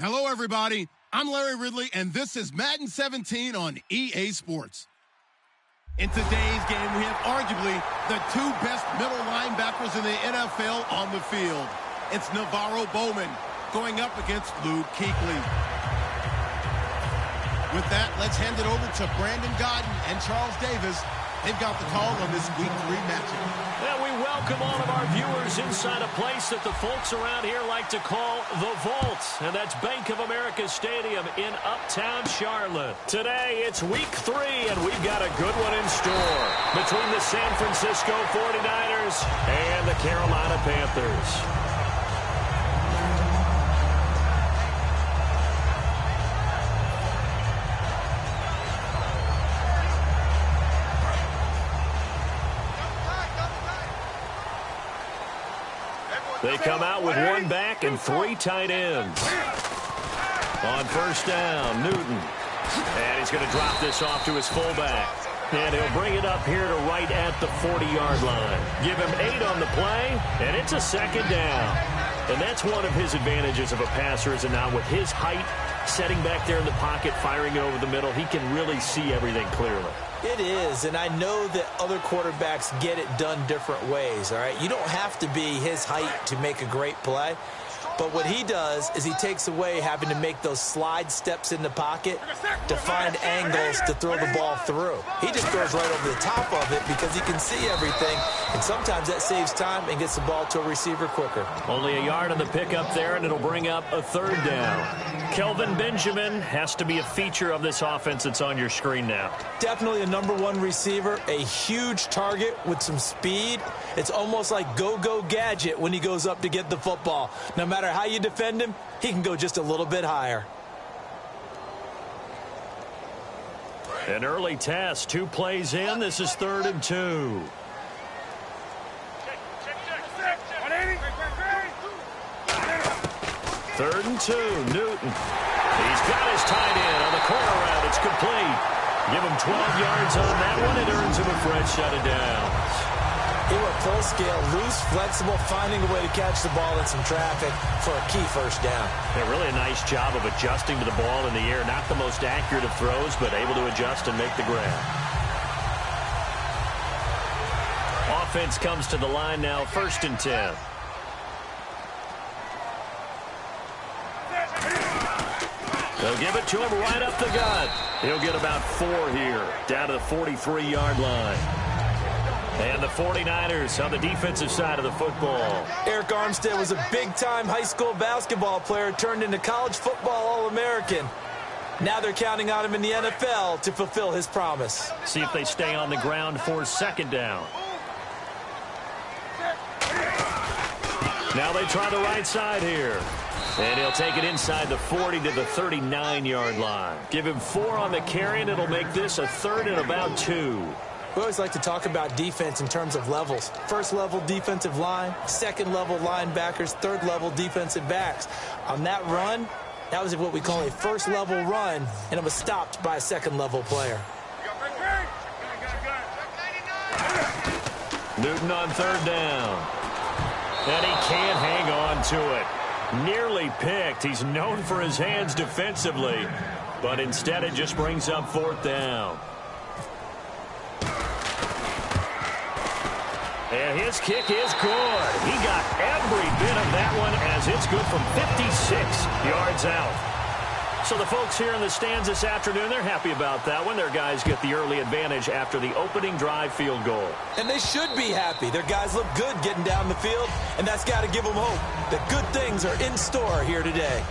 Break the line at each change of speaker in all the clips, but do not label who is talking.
Hello, everybody. I'm Larry Ridley, and this is Madden 17 on EA Sports. In today's game, we have arguably the two best middle linebackers in the NFL on the field. It's Navarro Bowman going up against Luke Kuechly. With that, let's hand it over to Brandon Godden and Charles Davis. They've got the call on this Week 3 matchup.
Well, we welcome all of our viewers inside a place that the folks around here like to call the Vault, and that's Bank of America Stadium in Uptown Charlotte. Today, it's Week 3, and we've got a good one in store between the San Francisco 49ers and the Carolina Panthers. They come out with one back and three tight ends. On first down, Newton. And he's going to drop this off to his fullback. And he'll bring it up here to right at the 40-yard line. Give him 8 on the play, and it's a second down. And that's one of his advantages of a passer, is now with his height, setting back there in the pocket, firing it over the middle, he can really see everything clearly.
It is, and I know that other quarterbacks get it done different ways, all right? You don't have to be his height to make a great play, but what he does is he takes away having to make those slide steps in the pocket to find angles to throw the ball through. He just throws right over the top of it because he can see everything, and sometimes that saves time and gets the ball to a receiver quicker.
Only a yard on the pickup there, and it'll bring up a third down. Kelvin Benjamin has to be a feature of this offense that's on your screen now.
Definitely a #1 receiver, a huge target with some speed. It's almost like go-go gadget when he goes up to get the football. No matter how you defend him, he can go just a little bit higher.
An early test, 2 plays in. This is 3rd and 2. Third and 2, Newton. He's got his tight end on the corner route. It's complete. Give him 12 yards on that one. It earns him a fresh set of downs.
He went full scale, loose, flexible, finding a way to catch the ball in some traffic for a key first down.
Yeah, really a nice job of adjusting to the ball in the air. Not the most accurate of throws, but able to adjust and make the grab. Offense comes to the line now, 1st and 10. They'll give it to him right up the gut. He'll get about 4 here, down to the 43-yard line. And the 49ers on the defensive side of the football.
Eric Armstead was a big-time high school basketball player turned into college football All-American. Now they're counting on him in the NFL to fulfill his promise.
See if they stay on the ground for 2nd down. Now they try the right side here. And he'll take it inside the 40 to the 39-yard line. Give him 4 on the carry, and it'll make this a 3rd and about 2.
We always like to talk about defense in terms of levels. 1st level defensive line, 2nd level linebackers, 3rd level defensive backs. On that run, that was what we call a 1st level run, and it was stopped by a 2nd level player.
Newton on 3rd down. And he can't hang on to it. Nearly picked. He's known for his hands defensively, but instead it just brings up 4th down. And his kick is good. He got every bit of that one as it's good from 56 yards out. So the folks here in the stands this afternoon, they're happy about that one. Their guys get the early advantage after the opening drive field goal.
And they should be happy. Their guys look good getting down the field, and that's got to give them hope that good things are in store here today.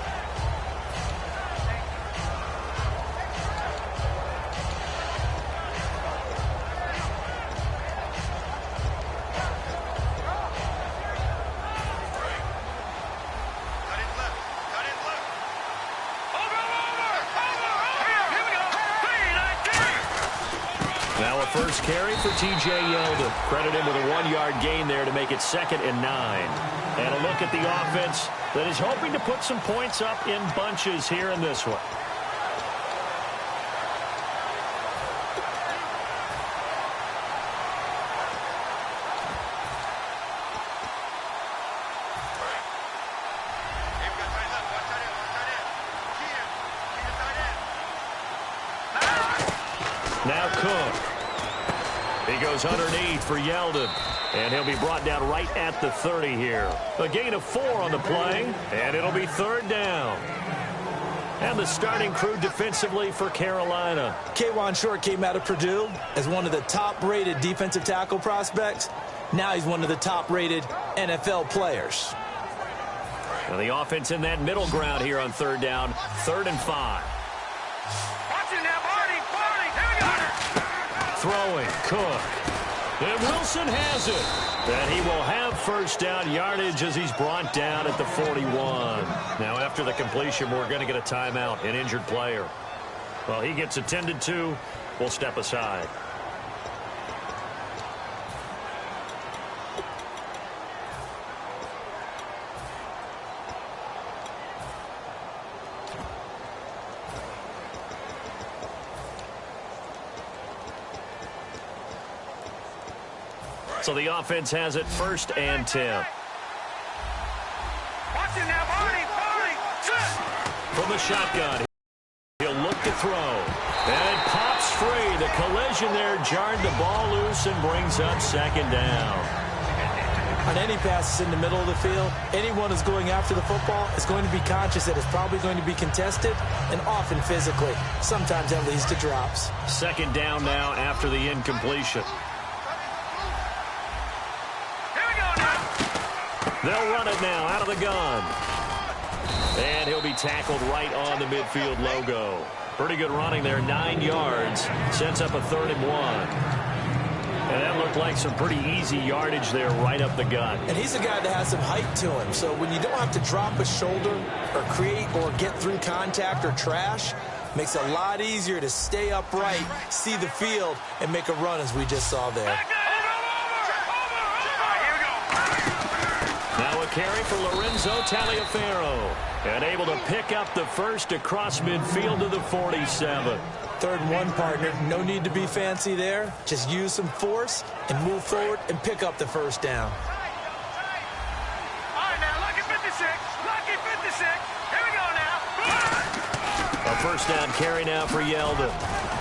Now a first carry for T.J. Yeldon. Credit him with a 1-yard gain there to make it 2nd and 9. And a look at the offense that is hoping to put some points up in bunches here in this one. Now Cook. He goes underneath for Yeldon. And he'll be brought down right at the 30 here. A gain of 4 on the play, and it'll be 3rd down. And the starting crew defensively for Carolina.
K'Wan Short came out of Purdue as one of the top-rated defensive tackle prospects. Now he's one of the top-rated NFL players.
And the offense in that middle ground here on 3rd down, 3rd and 5. Throwing, Cook. And Wilson has it. And he will have 1st down yardage as he's brought down at the 41. Now, after the completion, we're going to get a timeout, an injured player. Well, he gets attended to. We'll step aside. So the offense has it 1st and 10. From the shotgun, he'll look to throw. And it pops free. The collision there jarred the ball loose and brings up 2nd down.
On any passes in the middle of the field, anyone who's going after the football is going to be conscious that it's probably going to be contested and often physically. Sometimes that leads to drops.
2nd down now after the incompletion. They'll run it now out of the gun. And he'll be tackled right on the midfield logo. Pretty good running there, 9 yards. Sets up a 3rd and 1. And that looked like some pretty easy yardage there right up the gut.
And he's a guy that has some height to him. So when you don't have to drop a shoulder or create or get through contact or trash, makes it a lot easier to stay upright, see the field, and make a run as we just saw there.
Now a carry for Lorenzo Taliaferro. And able to pick up the 1st across midfield to the 47.
3rd and 1, partner. No need to be fancy there. Just use some force and move forward and pick up the 1st down.
All right, now, lucky 56. Lucky 56. Here we go now.
A 1st down carry now for Yeldon.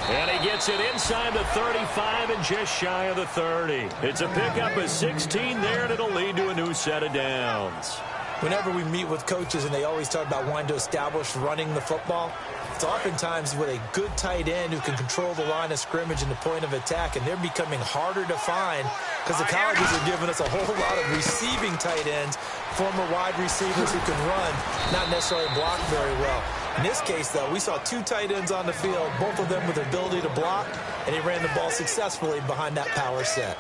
And he gets it inside the 35 and just shy of the 30. It's a pickup of 16 there, and it'll lead to a new set of downs.
Whenever we meet with coaches and they always talk about wanting to establish running the football, it's oftentimes with a good tight end who can control the line of scrimmage and the point of attack, and they're becoming harder to find because the colleges are giving us a whole lot of receiving tight ends, former wide receivers who can run, not necessarily block very well. In this case, though, we saw 2 tight ends on the field, both of them with the ability to block, and he ran the ball successfully behind that power set.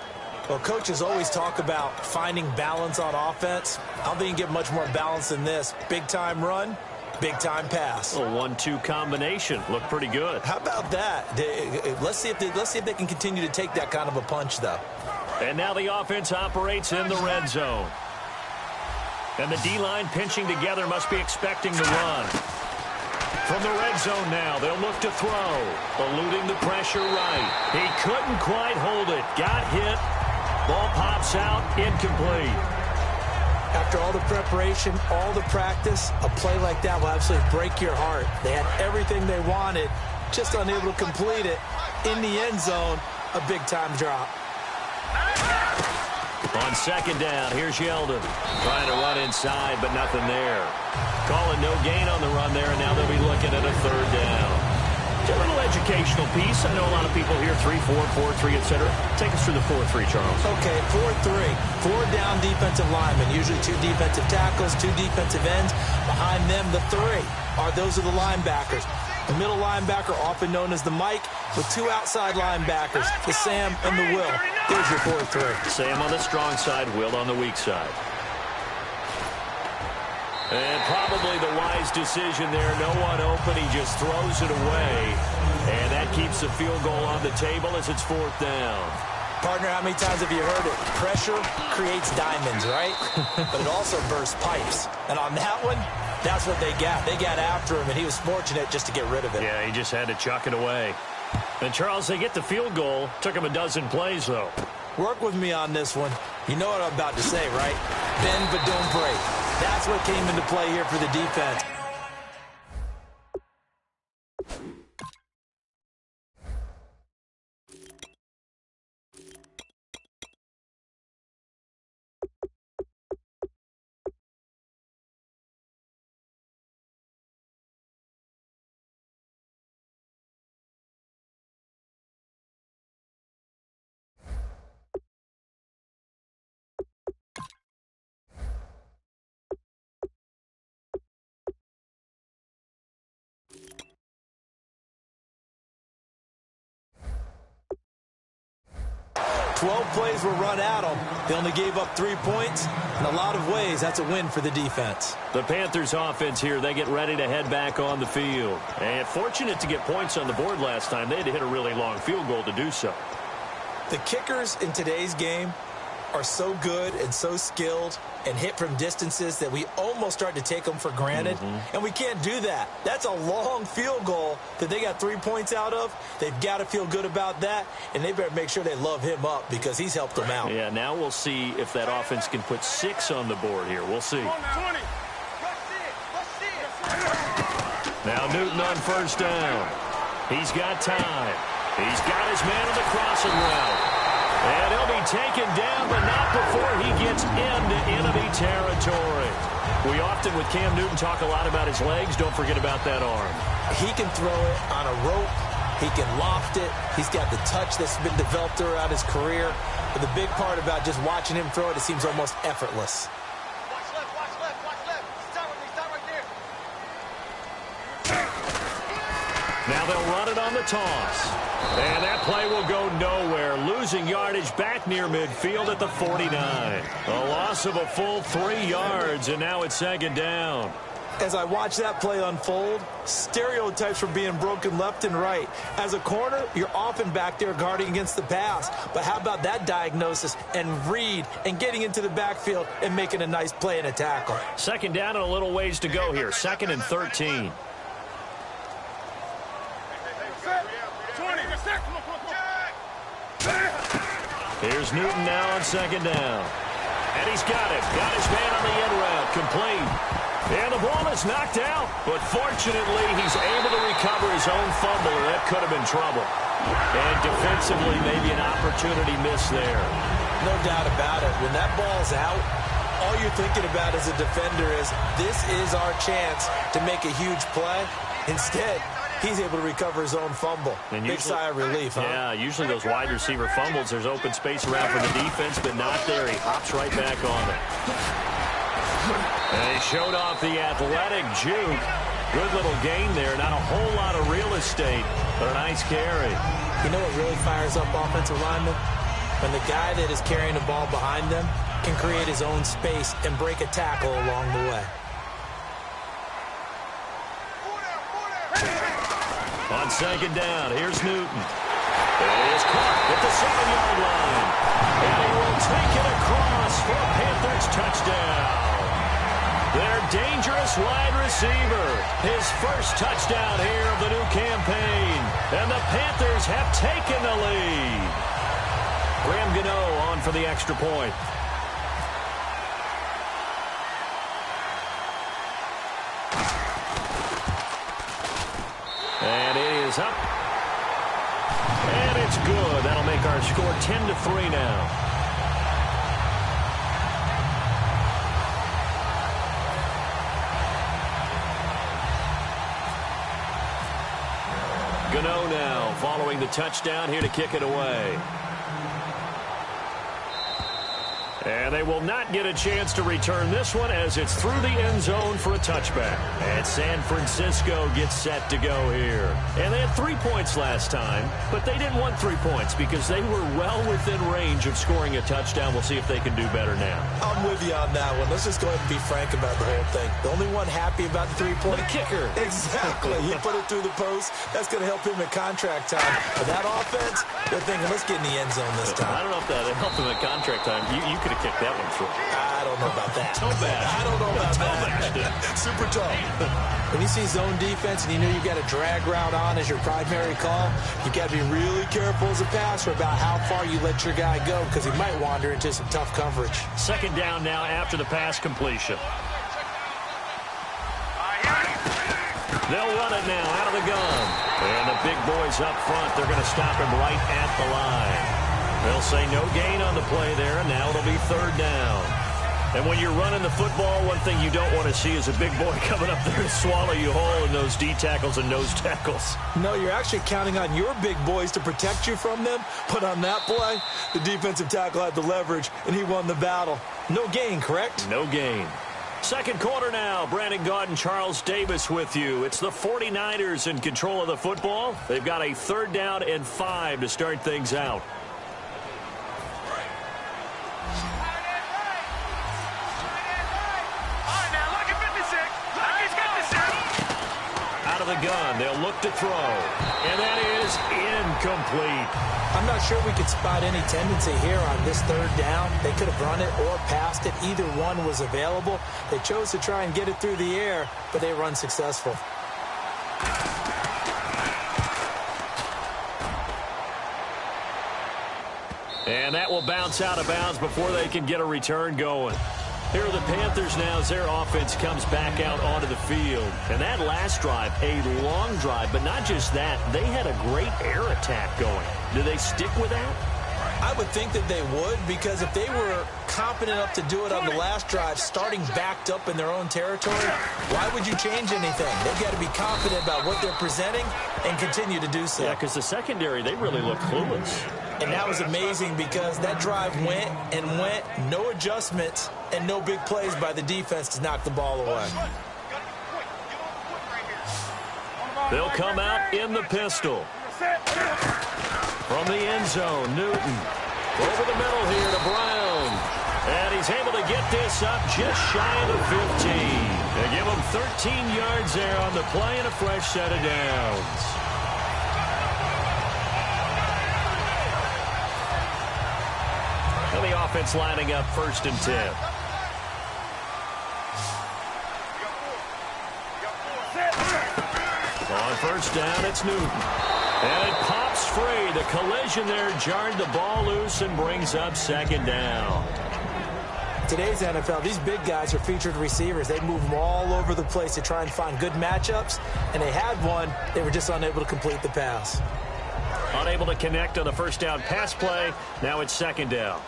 Well, coaches always talk about finding balance on offense. I don't think you can get much more balance than this. Big-time run, big-time pass.
A 1-2 combination. Looked pretty good.
How about that? Let's see if they can continue to take that kind of a punch, though.
And now the offense operates in the red zone. And the D-line pinching together must be expecting the run. From the red zone now, they'll look to throw. Eluding the pressure right. He couldn't quite hold it. Got hit. Ball pops out, incomplete.
After all the preparation, all the practice, a play like that will absolutely break your heart. They had everything they wanted, just unable to complete it. In the end zone, a big-time drop.
On 2nd down, here's Yeldon. Trying to run inside, but nothing there. Calling no gain on the run there, and now they'll be looking at a 3rd down. A little educational piece. I know a lot of people here, 3-4, 4-3, etc. Take us through the 4-3, Charles.
Okay, 4-3. 4 down defensive linemen, usually 2 defensive tackles, 2 defensive ends. Behind them, the 3 those are the linebackers. The middle linebacker, often known as the Mike, with 2 outside linebackers, the Sam and the Will. There's your 4-3.
Sam on the strong side, Will on the weak side. And probably the wise decision there. No one open. He just throws it away. And that keeps the field goal on the table as it's 4th down.
Partner, how many times have you heard it? Pressure creates diamonds, right? But it also bursts pipes. And on that one, that's what they got. They got after him, and he was fortunate just to get rid of it.
Yeah, he just had to chuck it away. And, Charles, they get the field goal. Took him a dozen plays, though.
Work with me on this one. You know what I'm about to say, right? Bend but don't break. That's what came into play here for the defense. 12 plays were run at them. They only gave up 3 points. In a lot of ways, that's a win for the defense.
The Panthers offense here, they get ready to head back on the field. And fortunate to get points on the board last time. They had to hit a really long field goal to do so.
The kickers in today's game are so good and so skilled and hit from distances that we almost start to take them for granted. And we can't do that. That's a long field goal that they got 3 points out of. They've got to feel good about that, and they better make sure they love him up because he's helped them out.
Yeah, now we'll see if that offense can put 6 on the board here. We'll see.
20.
Now Newton on first down. He's got time. He's got his man on the crossing route. And he'll be taken down, but not before he gets into enemy territory. We often, with Cam Newton, talk a lot about his legs. Don't forget about that arm.
He can throw it on a rope. He can loft it. He's got the touch that's been developed throughout his career. But the big part about just watching him throw it, it seems almost effortless.
Watch left, watch left, watch left. Stop with me, stop right there.
Now they'll run it on the toss. And that play will go nowhere. Losing yardage back near midfield at the 49. A loss of a full 3 yards, and now it's second down.
As I watch that play unfold, stereotypes were being broken left and right. As a corner, you're often back there guarding against the pass. But how about that diagnosis and read and getting into the backfield and making a nice play and a tackle?
Second down and a little ways to go here. 2nd and 13. Here's Newton now on second down. And he's got it. Got his man on the end route. Complete. And the ball is knocked out. But fortunately, he's able to recover his own fumble, or that could have been trouble. And defensively, maybe an opportunity missed there.
No doubt about it. When that ball's out, all you're thinking about as a defender is, this is our chance to make a huge play. Instead, he's able to recover his own fumble. And big sigh of relief, huh?
Yeah, usually those wide receiver fumbles, there's open space around for the defense, but not there. He hops right back on it. And he showed off the athletic juke. Good little gain there. Not a whole lot of real estate, but a nice carry.
You know what really fires up offensive linemen? When the guy that is carrying the ball behind them can create his own space and break a tackle along the way.
On second down, here's Newton. And he is caught at the 7-yard line. And he will take it across for a Panthers touchdown. Their dangerous wide receiver. His first touchdown here of the new campaign. And the Panthers have taken the lead. Graham Gano on for the extra point. And it is up. And it's good. That'll make our score 10-3 now. Gano now following the touchdown here to kick it away. And they will not get a chance to return this one as it's through the end zone for a touchback. And San Francisco gets set to go here. And they had 3 points last time, but they didn't want 3 points because they were well within range of scoring a touchdown. We'll see if they can do better now.
I'm with you on that one. Let's just go ahead and be frank about the whole thing. The only one happy about the 3-point.
The kicker.
Exactly. He put it through the post. That's going to help him in contract time. But that offense, they're thinking, let's get in the end zone this time.
I don't know if that helped him at contract time. You could have kicked that one through.
I don't know about that.
Toe bash.
I don't know about that. Super tough. When you see zone defense and you know you've got a drag route on as your primary call, you got to be really careful as a passer about how far you let your guy go because he might wander into some tough coverage.
Second down now after the pass completion. They'll run it now out of the gun. And the big boys up front, they're going to stop him right at the line. They'll say no gain on the play there, and now it'll be third down. And when you're running the football, one thing you don't want to see is a big boy coming up there to swallow you whole in those D tackles and nose tackles.
No, you're actually counting on your big boys to protect you from them. But on that play, the defensive tackle had the leverage, and he won the battle. No gain, correct?
No gain. Second quarter now. Brandon Gaudin, Charles Davis with you. It's the 49ers in control of the football. They've got a 3rd down and 5 to start things out. of the gun. They'll look to throw. And that is incomplete.
I'm not sure we could spot any tendency here on this third down. They could have run it or passed it. Either one was available. They chose to try and get it through the air, but they were unsuccessful.
And that will bounce out of bounds before they can get a return going. Here are the Panthers now as their offense comes back out onto the field. And that last drive, a long drive, but not just that. They had a great air attack going. Do they stick with that?
I would think that they would, because if they were competent enough to do it on the last drive, starting backed up in their own territory, why would you change anything? They've got to be confident about what they're presenting and continue to do so.
Yeah, because the secondary, they really look clueless.
And that was amazing because that drive went and went, no adjustments, and no big plays by the defense to knock the ball away.
They'll come out in the pistol. From the end zone, Newton. Over the middle here to Brown. And he's able to get this up just shy of the 15. They give him 13 yards there on the play and a fresh set of downs. And the offense lining up 1st and 10. On 1st down, it's Newton. And it pops free. The collision there jarred the ball loose and brings up 2nd down.
Today's NFL, these big guys are featured receivers. They move them all over the place to try and find good matchups, and they had one. They were just unable to complete the pass.
Unable to connect on the 1st down pass play. Now it's 2nd down.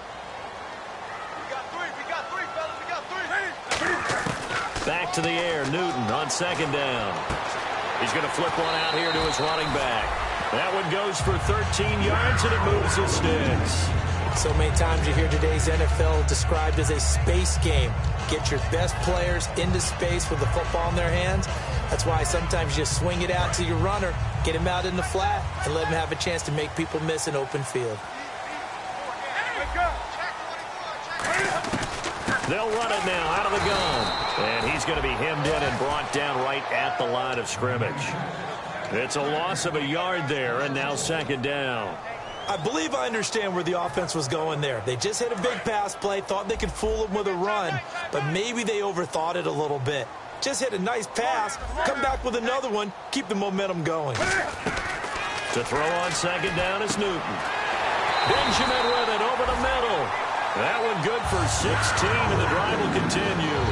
Back to the air, Newton on 2nd down. He's going to flip one out here to his running back. That one goes for 13 yards, and it moves the sticks.
So many times you hear today's NFL described as a space game. Get your best players into space with the football in their hands. That's why sometimes you just swing it out to your runner, get him out in the flat, and let him have a chance to make people miss an open field.
They'll run it now out of the gun. And he's going to be hemmed in and brought down right at the line of scrimmage. It's a loss of a yard there, and now 2nd down.
I believe I understand where the offense was going there. They just hit a big pass play, thought they could fool him with a run, but maybe they overthought it a little bit. Just hit a nice pass, come back with another one, keep the momentum going.
To throw on 2nd down is Newton. Benjamin with it over the middle. That one good for 16, and the drive will continue.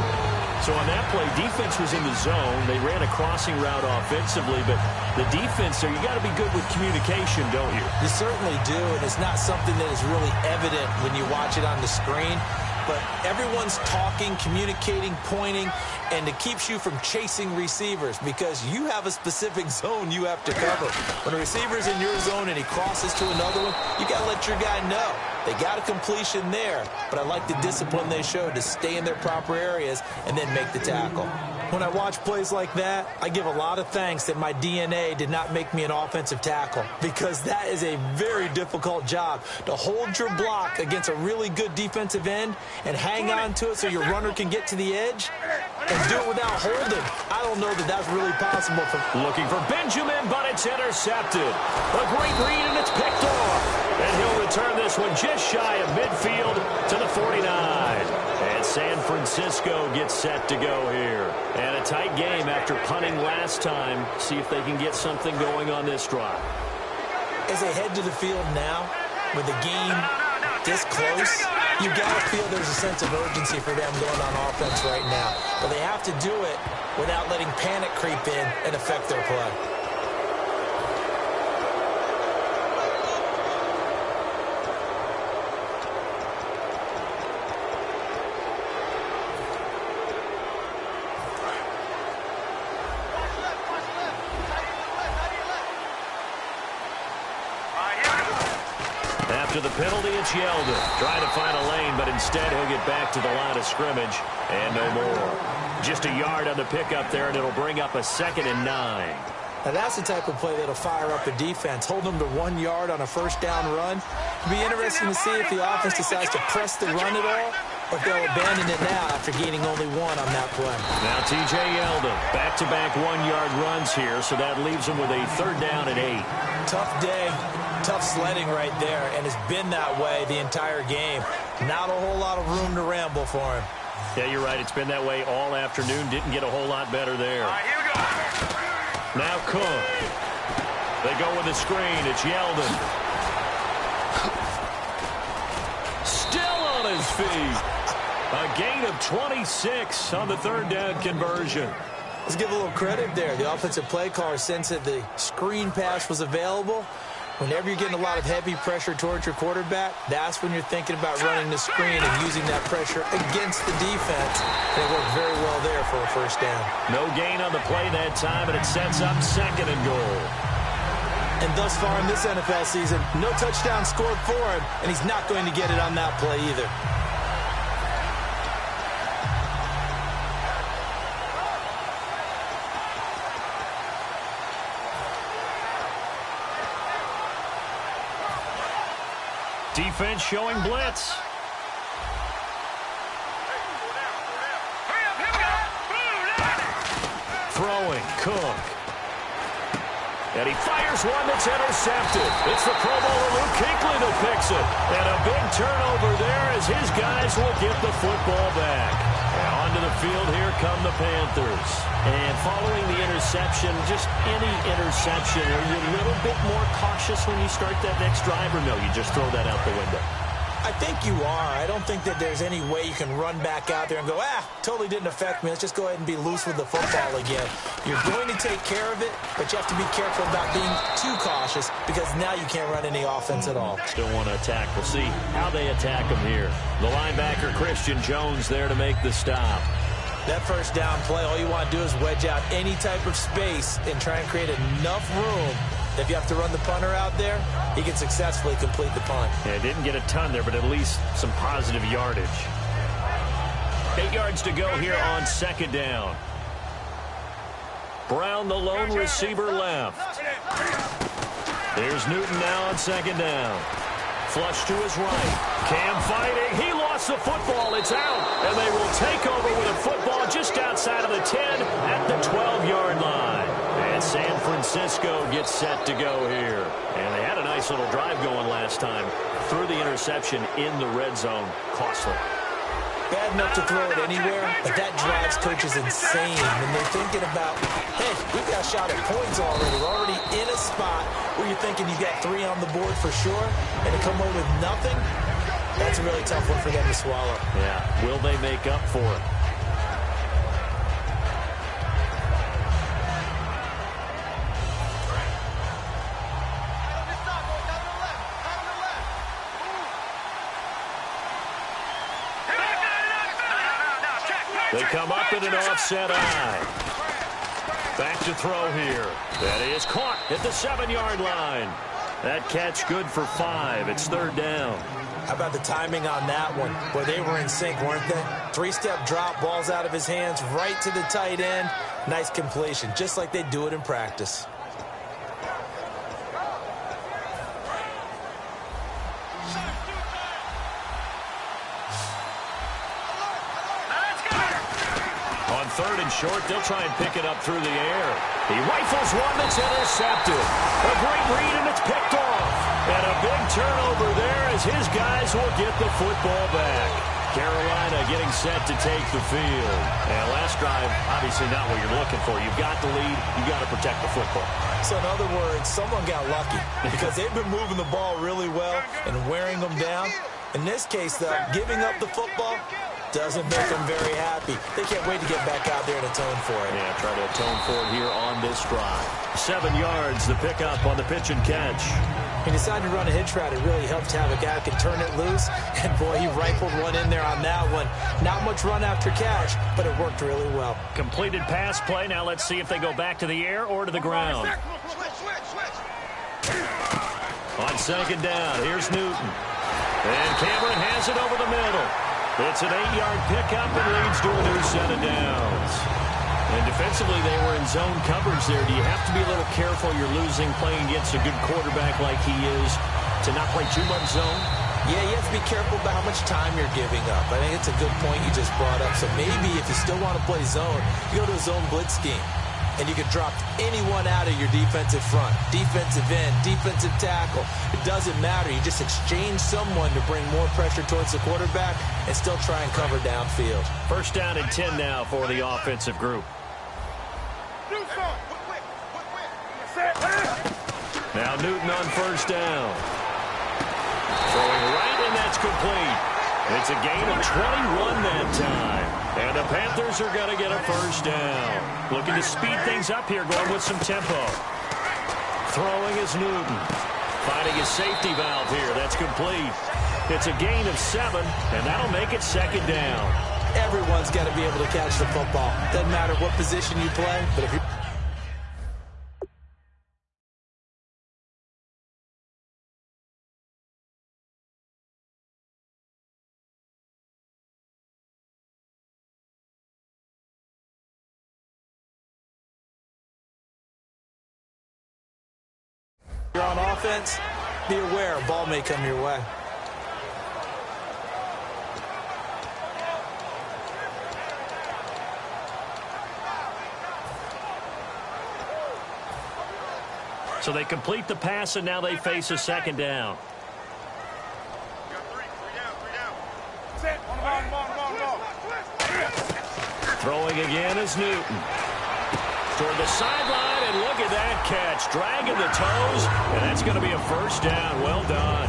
So on that play, defense was in the zone. They ran a crossing route offensively, but the defense there, you got to be good with communication, don't you?
You certainly do, and it's not something that is really evident when you watch it on the screen. But everyone's talking, communicating, pointing, and it keeps you from chasing receivers because you have a specific zone you have to cover. When a receiver's in your zone and he crosses to another one, you got to let your guy know. They got a completion there, but I like the discipline they showed to stay in their proper areas and then make the tackle. When I watch plays like that, I give a lot of thanks that my DNA did not make me an offensive tackle because that is a very difficult job to hold your block against a really good defensive end and hang on to it so your runner can get to the edge and do it without holding. I don't know that that's really possible.
Looking for Benjamin, but it's intercepted. A great read, and it's picked off. And he'll return this one just shy of midfield to the 49. And San Francisco gets set to go here. And a tight game after punting last time. See if they can get something going on this drive.
As they head to the field now, with the game this close, you got to feel there's a sense of urgency for them going on offense right now. But they have to do it without letting panic creep in and affect their play.
After the penalty, it's Yeldon. Trying to find a lane, but instead he'll get back to the line of scrimmage. And no more. Just a yard on the pickup there, and it'll bring up a 2nd and 9.
Now that's the type of play that'll fire up a defense. Hold them to 1 yard on a 1st down run. It'll be interesting to see if the offense decides to press the run at all or if they'll abandon it now after gaining only one on that play.
Now T.J. Yeldon, back-to-back one-yard runs here, so that leaves him with a 3rd down and 8.
Tough day, tough sledding right there, and it's been that way the entire game. Not a whole lot of room to ramble for him.
Yeah, you're right. It's been that way all afternoon. Didn't get a whole lot better there.
All right, here we go.
Now Cook. They go with a screen. It's Yeldon. Still on his feet. A gain of 26 on the 3rd down conversion.
Let's give a little credit there. The offensive play caller sensed that the screen pass was available. Whenever you're getting a lot of heavy pressure towards your quarterback, that's when you're thinking about running the screen and using that pressure against the defense. And it worked very well there for a 1st down.
No gain on the play that time, and it sets up 2nd and goal.
And thus far in this NFL season, no touchdown scored for him, and he's not going to get it on that play either.
Defense showing blitz. Throwing, Cook. And he fires one that's intercepted. It's the Pro Bowler Luke Kuechly that picks it. And a big turnover there as his guys will get the football back. And onto the field, here come the Panthers. And following the interception, just any interception, are you a little bit more cautious when you start that next drive, or no, you just throw that out the window?
I think you are. I don't think that there's any way you can run back out there and go, totally didn't affect me. Let's just go ahead and be loose with the football again. You're going to take care of it, but you have to be careful about being too cautious because now you can't run any offense at all.
Still want to attack. We'll see how they attack him here. The linebacker, Christian Jones, there to make the stop.
That 1st down play, all you want to do is wedge out any type of space and try and create enough room. If you have to run the punter out there, he can successfully complete the punt.
Yeah, didn't get a ton there, but at least some positive yardage. 8 yards to go here on 2nd down. Brown, the lone receiver, left. There's Newton now on 2nd down. Flush to his right. Cam fighting. He lost the football. It's out. And they will take over with a football just outside of the 10 at the 12-yard line. And San Francisco gets set to go here. And they had a nice little drive going last time. Threw the interception in the red zone. Costly.
Bad enough to throw it anywhere, but that drives coaches insane when they're thinking about, hey, we've got a shot at points already. We're already in a spot where you're thinking you've got 3 on the board for sure, and to come home with nothing, that's a really tough one for them to swallow.
Yeah, will they make up for it? They come up in an offset eye. Back to throw here. That is caught at the 7-yard line. That catch good for 5. It's 3rd down.
How about the timing on that one? Boy, they were in sync, weren't they? 3-step drop, balls out of his hands, right to the tight end. Nice completion, just like they do it in practice.
On 3rd and short, they'll try and pick it up through the air. He rifles one that's intercepted. A great read, and it's picked off. And a big turnover there as his guys will get the football back. Carolina getting set to take the field. And last drive, obviously not what you're looking for. You've got the lead. You've got to protect the football.
So in other words, someone got lucky because they've been moving the ball really well and wearing them down. In this case, though, giving up the football doesn't make them very happy. They can't wait to get back out there and atone for it.
Yeah, try to atone for it here on this drive. 7 yards, the pickup on the pitch and catch.
He decided to run a hitch route. It really helped to have a guy who can turn it loose. And, boy, he rifled one in there on that one. Not much run after catch, but it worked really well.
Completed pass play. Now let's see if they go back to the air or to the ground. On 2nd down, here's Newton. And Cameron has it over the middle. It's an 8-yard pickup and leads to a new set of downs. And defensively, they were in zone coverage there. Do you have to be a little careful? You're losing playing against a good quarterback like he is to not play too much zone?
Yeah, you have to be careful about how much time you're giving up. I think it's a good point you just brought up. So maybe if you still want to play zone, you go to a zone blitz scheme. And you can drop anyone out of your defensive front. Defensive end, defensive tackle. It doesn't matter. You just exchange someone to bring more pressure towards the quarterback and still try and cover downfield.
First down and 10 now for the offensive group. Now Newton on first down. Throwing right, and that's complete. It's a gain of 21 that time. And the Panthers are going to get a first down. Looking to speed things up here, going with some tempo. Throwing is Newton. Finding his safety valve here. That's complete. It's a gain of 7, and that'll make it second down.
Everyone's got to be able to catch the football. Doesn't matter what position you play, but if you're on offense, be aware a ball may come your way.
So they complete the pass, and now they face a second down. Throwing again is Newton. Toward the sideline, and look at that catch. Dragging the toes, and that's going to be a first down. Well done.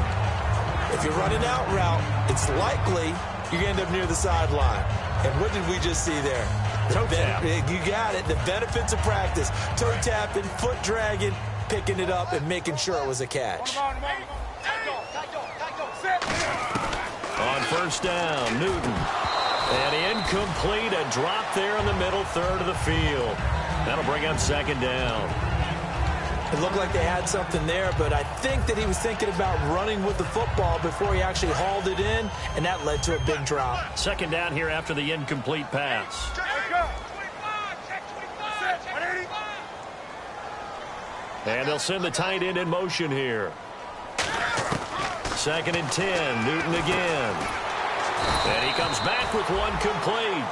If you're running out route, it's likely you're going to end up near the sideline. And what did we just see there?
Toe tap.
You got it. The benefits of practice. Toe tapping, foot dragging, picking it up, and making sure it was a catch.
On first down, Newton. And incomplete, a drop there in the middle third of the field. That'll bring up second down.
It looked like they had something there, but I think that he was thinking about running with the football before he actually hauled it in, and that led to a big drop.
Second down here after the incomplete pass. And they'll send the tight end in motion here. Second and 10, Newton again. And he comes back with one complete.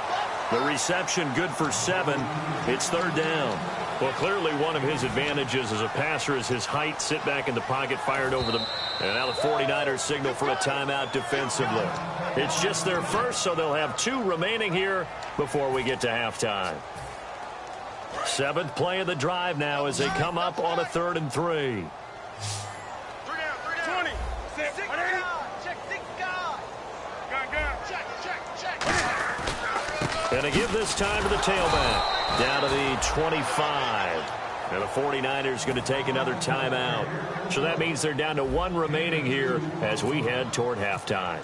The reception good for 7. It's third down. Well, clearly one of his advantages as a passer is his height. Sit back in the pocket, fired over them. And now the 49ers signal for a timeout defensively. It's just their first, so they'll have 2 remaining here before we get to halftime. 7th play of the drive now as they come up on a 3rd and 3. And to give this time to the tailback. Down to the 25. And the 49ers going to take another timeout. So that means they're down to 1 remaining here as we head toward halftime.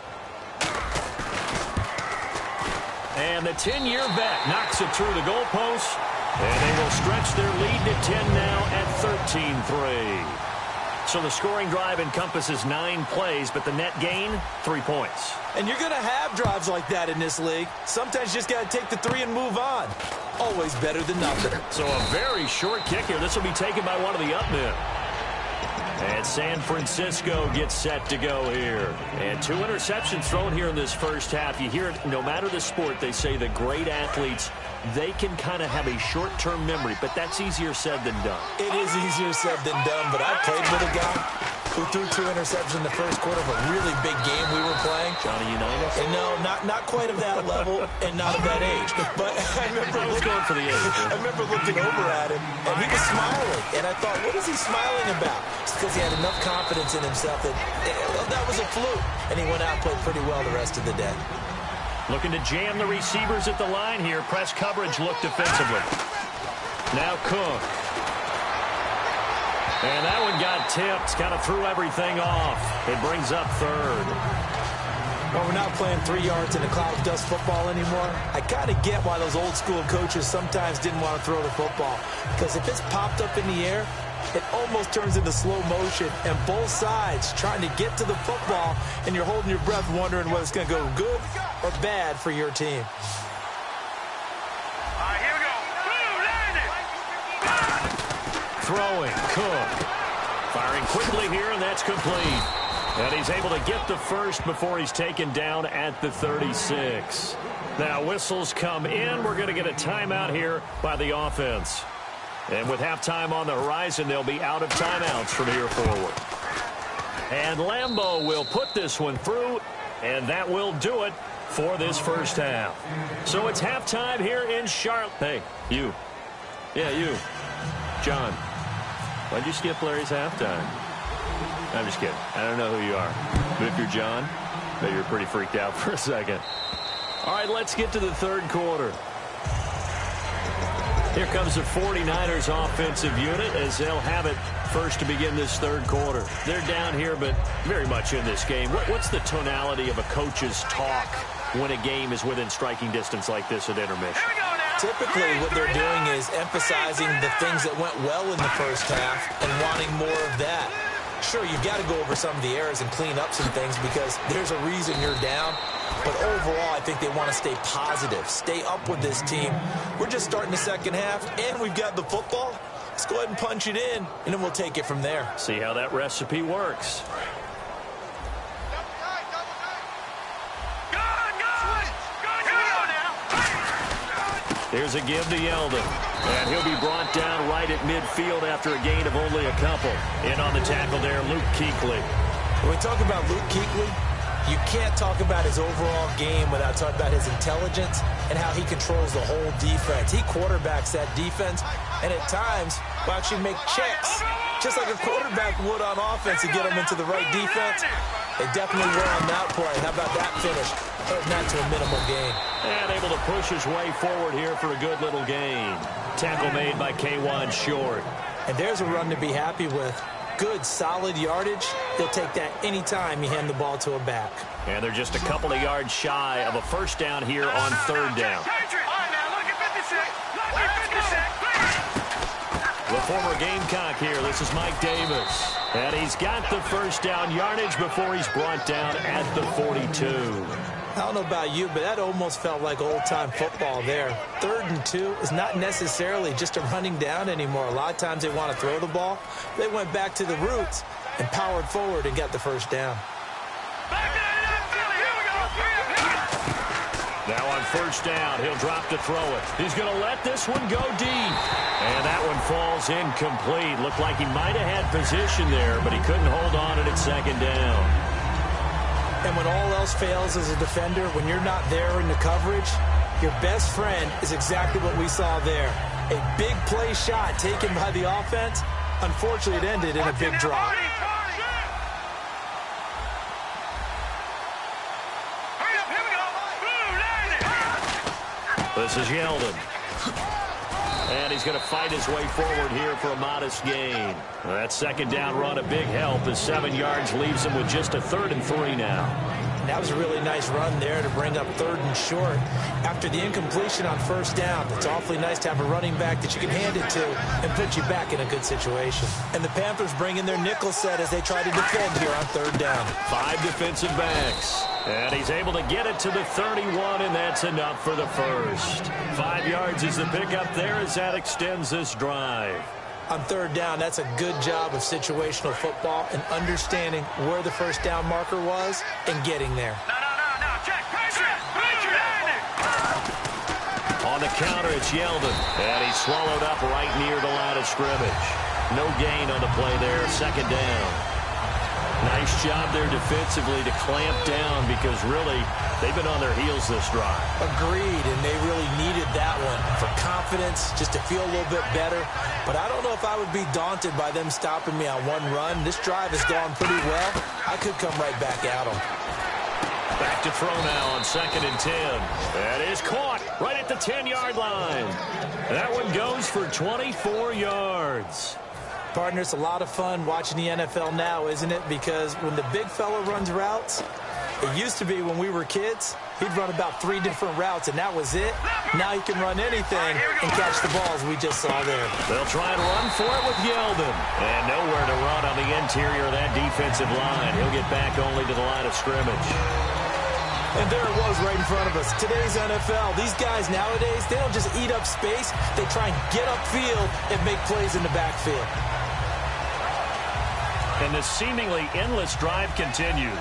And the 10-year vet knocks it through the goalpost. And they will stretch their lead to 10 now at 13-3. So the scoring drive encompasses 9 plays, but the net gain, 3 points.
And you're going to have drives like that in this league. Sometimes you just got to take the 3 and move on. Always better than nothing.
So a very short kick here. This will be taken by one of the up men. And San Francisco gets set to go here. And 2 interceptions thrown here in this first half. You hear it, no matter the sport, they say the great athletes, they can kind of have a short-term memory, but that's easier said than done.
It is easier said than done, but I played with a guy who threw 2 interceptions in the first quarter of a really big game we were playing.
Johnny Unitas?
And no, not quite of that level and not of that age. But I was
going for the age.
I remember looking over at him, and he was smiling. And I thought, what is he smiling about? It's because he had enough confidence in himself that that was a fluke. And he went out and played pretty well the rest of the day.
Looking to jam the receivers at the line here. Press coverage look defensively. Now Cook. And that one got tipped. Kind of threw everything off. It brings up 3rd.
Well, we're not playing 3 yards in a cloud of dust football anymore. I kind of get why those old school coaches sometimes didn't want to throw the football. Because if it's popped up in the air, it almost turns into slow motion, and both sides trying to get to the football, and you're holding your breath wondering whether it's going to go good or bad for your team.
All right, here we go.
Throwing, Cook. Firing quickly here, and that's complete. And he's able to get the first before he's taken down at the 36. Now whistles come in. We're going to get a timeout here by the offense. And with halftime on the horizon, they'll be out of timeouts from here forward. And Lambeau will put this one through, and that will do it for this first half. So it's halftime here in Charlotte. Hey, you. Yeah, you. John. Why'd you skip Larry's halftime? I'm just kidding. I don't know who you are. But if you're John, maybe you're pretty freaked out for a second. All right, let's get to the third quarter. Here comes the 49ers offensive unit as they'll have it first to begin this third quarter. They're down here, but very much in this game. What's the tonality of a coach's talk when a game is within striking distance like this at intermission?
Typically, what they're doing is emphasizing the things that went well in the first half and wanting more of that. Sure, you've got to go over some of the errors and clean up some things because there's a reason you're down. But overall, I think they want to stay positive, stay up with this team. We're just starting the second half, and we've got the football. Let's go ahead and punch it in, and then we'll take it from there.
See how that recipe works. Here's a give to Yeldon. And he'll be brought down right at midfield after a gain of only a couple. In on the tackle there, Luke Kuechly.
When we talk about Luke Kuechly, you can't talk about his overall game without talking about his intelligence and how he controls the whole defense. He quarterbacks that defense, and at times will actually make checks, just like a quarterback would on offense to get him into the right defense. They definitely were on that play. How about that finish? Holding that to a minimal gain.
And able to push his way forward here for a good little gain. Tackle made by K'Wan Short.
And there's a run to be happy with. Good, solid yardage. He'll take that anytime you hand the ball to a back.
And they're just a couple of yards shy of a first down here on third down. The former Gamecock here. This is Mike Davis. And he's got the first down yardage before he's brought down at the 42.
I don't know about you, but that almost felt like old-time football there. 3rd and 2 is not necessarily just a running down anymore. A lot of times they want to throw the ball. They went back to the roots and powered forward and got the first down.
Now on first down, he'll drop to throw it. He's going to let this one go deep. And that one falls incomplete. Looked like he might have had position there, but he couldn't hold on at second down.
And when all else fails as a defender, when you're not there in the coverage, your best friend is exactly what we saw there. A big play shot taken by the offense. Unfortunately, it ended in a big drop.
This is Yeldon. And he's going to fight his way forward here for a modest gain. That second down run, a big help. The 7 yards leaves him with just a 3rd and 3 now.
That was a really nice run there to bring up 3rd and short. After the incompletion on first down, it's awfully nice to have a running back that you can hand it to and put you back in a good situation. And the Panthers bring in their nickel set as they try to defend here on 3rd down.
5 defensive backs. And he's able to get it to the 31, and that's enough for the first. 5 yards is the pickup there as that extends this drive.
On 3rd down, that's a good job of situational football and understanding where the first down marker was and getting there.
No, check.
On the counter, it's Yeldon. And he's swallowed up right near the line of scrimmage. No gain on the play there, second down. Nice job there defensively to clamp down because really they've been on their heels this drive.
Agreed, and they really needed that one for confidence, just to feel a little bit better. But I don't know if I would be daunted by them stopping me on one run. This drive has gone pretty well. I could come right back at them.
Back to throw now on 2nd and 10. That is caught right at the 10-yard line. That one goes for 24 yards.
Partner, it's a lot of fun watching the NFL now, isn't it? Because when the big fella runs routes, it used to be when we were kids, he'd run about 3 different routes, and that was it. Now he can run anything and catch the balls we just saw there.
They'll try and run for it with Yeldon. And nowhere to run on the interior of that defensive line. He'll get back only to the line of scrimmage.
And there it was right in front of us. Today's NFL, these guys nowadays, they don't just eat up space. They try and get upfield and make plays in the backfield.
And this seemingly endless drive continues.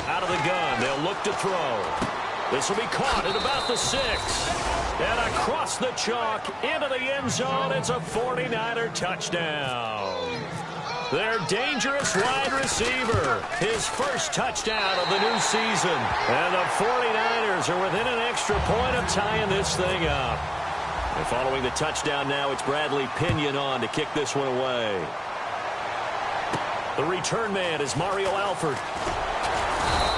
Out of the gun, they'll look to throw. This will be caught at about the 6. And across the chalk, into the end zone, it's a 49er touchdown. Their dangerous wide receiver, his first touchdown of the new season. And the 49ers are within an extra point of tying this thing up. And following the touchdown now, it's Bradley Pinion on to kick this one away. The return man is Mario Alford.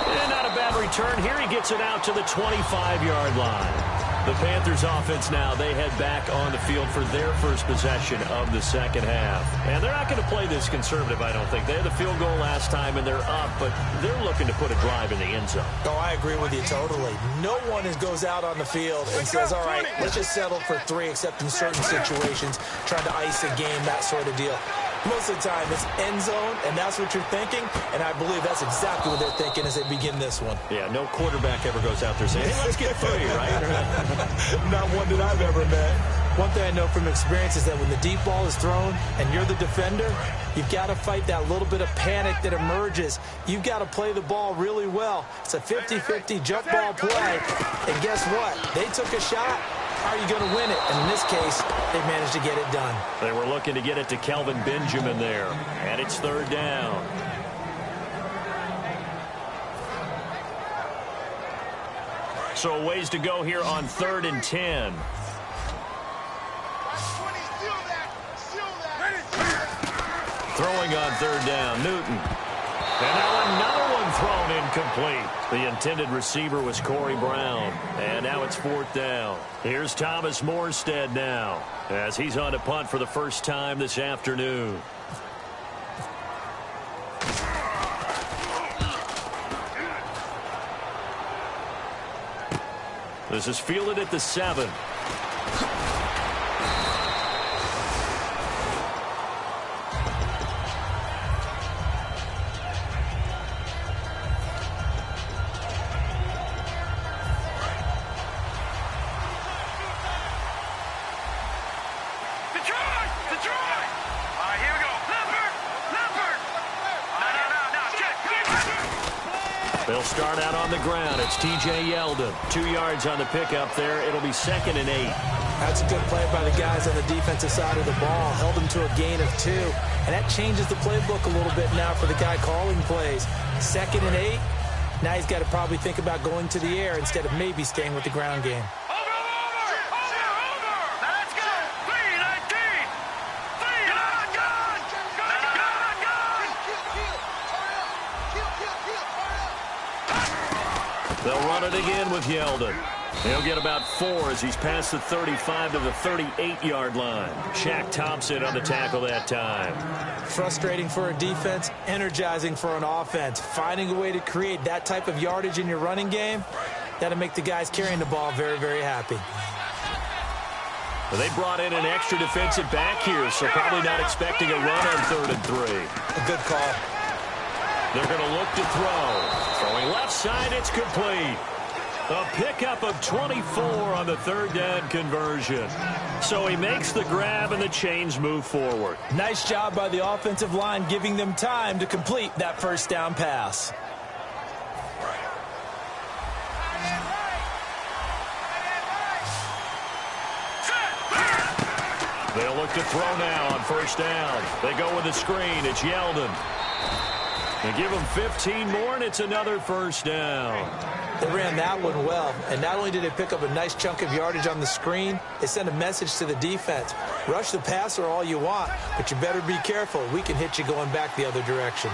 And not a bad return here. He gets it out to the 25-yard line. The Panthers offense now, they head back on the field for their first possession of the second half. And they're not going to play this conservative, I don't think. They had the field goal last time, and they're up, but they're looking to put a drive in the end zone.
Oh, I agree with you totally. No one goes out on the field and says, all right, let's just settle for 3, except in certain situations, trying to ice a game, that sort of deal. Most of the time, it's end zone, and that's what you're thinking, and I believe that's exactly what they're thinking as they begin this one.
Yeah, no quarterback ever goes out there saying, hey, let's get 3, right?
Not one that I've ever met. One thing I know from experience is that when the deep ball is thrown and you're the defender, you've got to fight that little bit of panic that emerges. You've got to play the ball really well. It's a 50-50 jump ball play, and guess what? They took a shot. How are you going to win it? And in this case, they managed to get it done.
They were looking to get it to Kelvin Benjamin there. And it's 3rd down. So a ways to go here on 3rd and 10. Throwing on 3rd down, Newton. And now another one thrown incomplete. The intended receiver was Corey Brown. And now it's 4th down. Here's Thomas Morstead now, as he's on to punt for the first time this afternoon. This is fielded at the 7. They'll start out on the ground. It's T.J. Yeldon. 2 yards on the pickup there. It'll be 2nd and 8.
That's a good play by the guys on the defensive side of the ball. Held them to a gain of 2. And that changes the playbook a little bit now for the guy calling plays. 2nd and 8. Now he's got to probably think about going to the air instead of maybe staying with the ground game.
They'll run it again with Yeldon. He'll get about 4 as he's past the 35 to the 38-yard line. Shaq Thompson on the tackle that time.
Frustrating for a defense, energizing for an offense. Finding a way to create that type of yardage in your running game, that'll make the guys carrying the ball very, very happy.
Well, they brought in an extra defensive back here, so probably not expecting a run on 3rd and 3.
A good call.
They're going to look to throw. Throwing left side, it's complete. A pickup of 24 on the 3rd down conversion. So he makes the grab and the chains move forward.
Nice job by the offensive line giving them time to complete that 1st down pass.
They'll look to throw now on 1st down. They go with the screen. It's Yeldon. They give him 15 more, and it's another 1st down.
They ran that one well, and not only did they pick up a nice chunk of yardage on the screen, they sent a message to the defense. Rush the passer all you want, but you better be careful. We can hit you going back the other direction.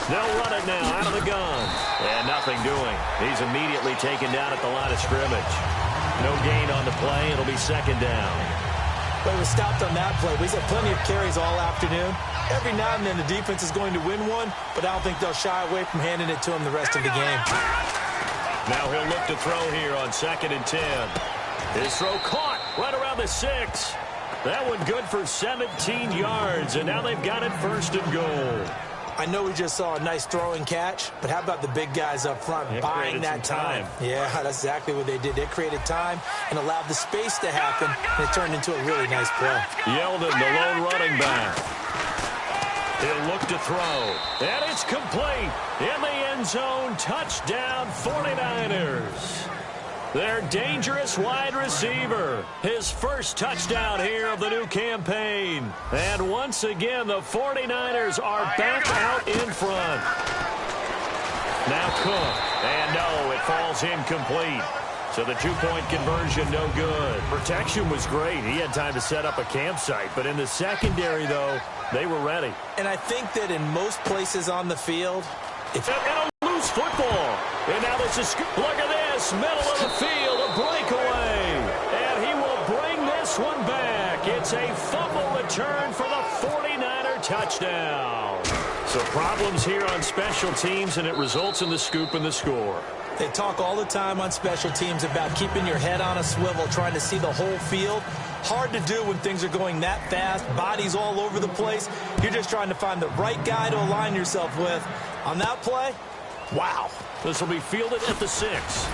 They'll run it now out of the gun. And nothing doing. He's immediately taken down at the line of scrimmage. No gain on the play. It'll be 2nd down.
But he was stopped on that play. He's had plenty of carries all afternoon. Every now and then the defense is going to win one, but I don't think they'll shy away from handing it to him the rest of the game.
Now he'll look to throw here on 2nd and 10. His throw caught right around the 6. That one good for 17 yards, and now they've got it 1st and goal.
I know we just saw a nice throwing catch, but how about the big guys up front buying that time? Yeah, that's exactly what they did. They created time and allowed the space to happen, and it turned into a really nice play.
Yeldon, the lone running back. He'll look to throw, and it's complete. In the end zone, touchdown 49ers. Their dangerous wide receiver. His first touchdown here of the new campaign. And once again, the 49ers are back out in front. Now Cook. And no, it falls incomplete. So the two-point conversion, no good. Protection was great. He had time to set up a campsite. But in the secondary, though, they were ready.
And I think that in most places on the field,
and a loose football. And now this is, look at this, middle of the field, a breakaway. And he will bring this one back. It's a fumble return for the 49er touchdown. So problems here on special teams, and it results in the scoop and the score.
They talk all the time on special teams about keeping your head on a swivel, trying to see the whole field. Hard to do when things are going that fast, bodies all over the place. You're just trying to find the right guy to align yourself with. On that play, wow.
This will be fielded at the 6.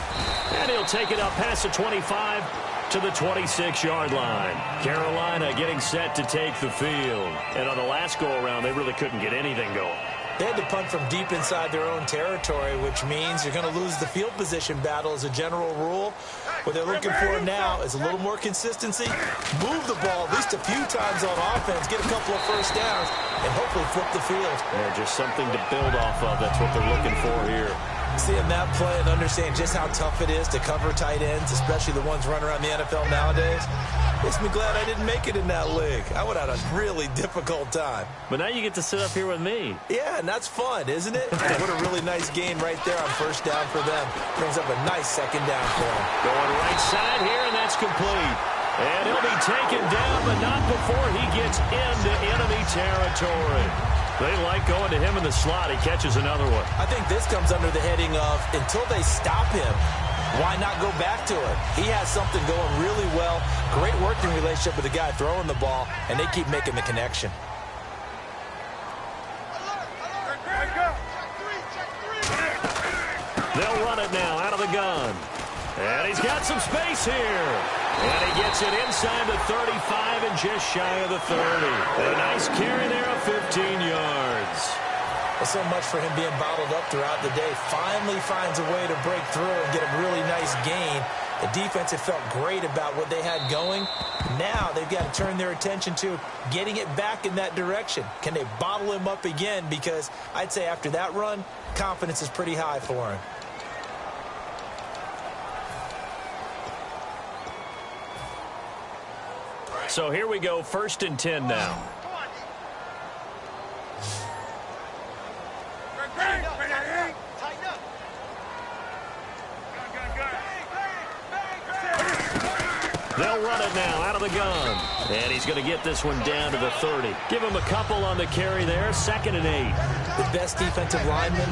And he'll take it up past the 25 to the 26-yard line. Carolina getting set to take the field. And on the last go-around, they really couldn't get anything going.
They had to punt from deep inside their own territory, which means you're going to lose the field position battle as a general rule. What they're looking for now is a little more consistency, move the ball at least a few times on offense, get a couple of first downs, and hopefully flip the field.
Yeah, just something to build off of. That's what they're looking for here.
Seeing that play and understand just how tough it is to cover tight ends, especially the ones running around the NFL nowadays, makes me glad I didn't make it in that league. I would have had a really difficult time.
But now you get to sit up here with me.
Yeah, and that's fun, isn't it? What a really nice gain right there on first down for them. Brings up a nice second down for them.
Going right side here, and that's complete. And he'll be taken down, but not before he gets into enemy territory. They like going to him in the slot. He catches another one.
I think this comes under the heading of until they stop him, why not go back to it? He has something going really well. Great working relationship with the guy throwing the ball, and they keep making the connection.
They'll run it now out of the gun. And he's got some space here. And he gets it inside the 35 and just shy of the 30. And a nice carry there of 15 yards.
Well, so much for him being bottled up throughout the day. Finally finds a way to break through and get a really nice gain. The defense had felt great about what they had going. Now they've got to turn their attention to getting it back in that direction. Can they bottle him up again? Because I'd say after that run, confidence is pretty high for him.
So here we go, 1st and 10 now. They'll run it now out of the gun. And he's going to get this one down to the 30. Give him a couple on the carry there, 2nd and 8.
The best defensive linemen,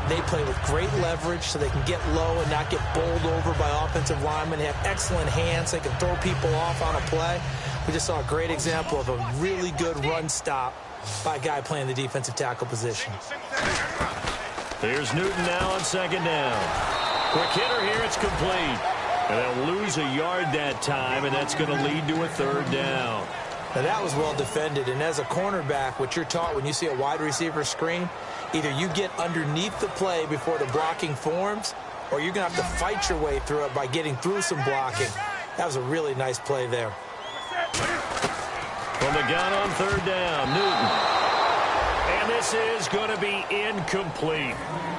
they play with great leverage so they can get low and not get bowled over by offensive linemen. They have excellent hands. They can throw people off on a play. We just saw a great example of a really good run stop by a guy playing the defensive tackle position.
Here's Newton now on 2nd down. Quick hitter here, it's complete. And they'll lose a yard that time, and that's going to lead to a 3rd down.
Now that was well defended, and as a cornerback, what you're taught when you see a wide receiver screen, either you get underneath the play before the blocking forms, or you're going to have to fight your way through it by getting through some blocking. That was a really nice play there.
From the gun on 3rd down, Newton. And this is going to be incomplete.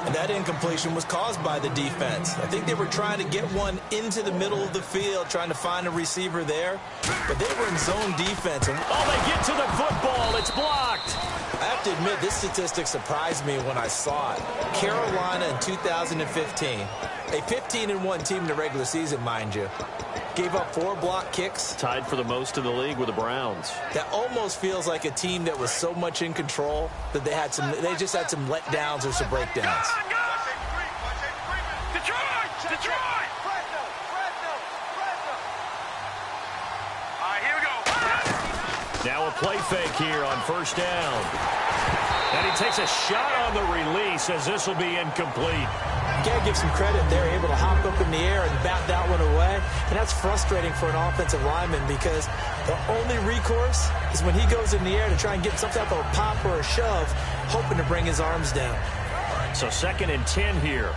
And that incompletion was caused by the defense. I think they were trying to get one into the middle of the field, trying to find a receiver there. But they were in zone defense. And
they get to the football. It's blocked.
I have to admit, this statistic surprised me when I saw it. Carolina in 2015, a 15-1 team in the regular season, mind you, gave up 4 block kicks.
Tied for the most in the league with the Browns.
That almost feels like a team that was so much in control that they just had some letdowns or some breakdowns.
Detroit! All right, here we go.
Now a play fake here on first down. And he takes a shot on the release as this will be incomplete.
You got to give some credit. They're able to hop up in the air and bat that one away. And that's frustrating for an offensive lineman because the only recourse is when he goes in the air to try and get some type of a pop or a shove, hoping to bring his arms down.
So 2nd and 10 here.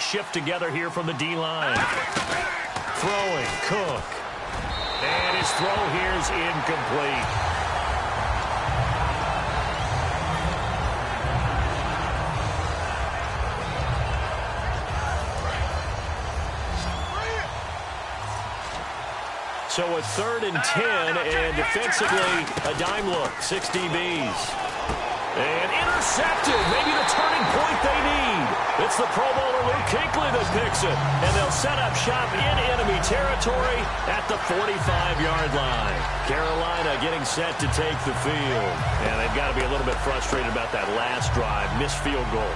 Shift together here from the D-line. Throwing, Cook. And his throw here is incomplete. So a 3rd and 10, and defensively, a dime look, 6 DBs. And intercepted, maybe the turning point they need. It's the Pro Bowler Luke Kuechly that picks it. And they'll set up shop in enemy territory at the 45-yard line. Carolina getting set to take the field. And they've got to be a little bit frustrated about that last drive, missed field goal.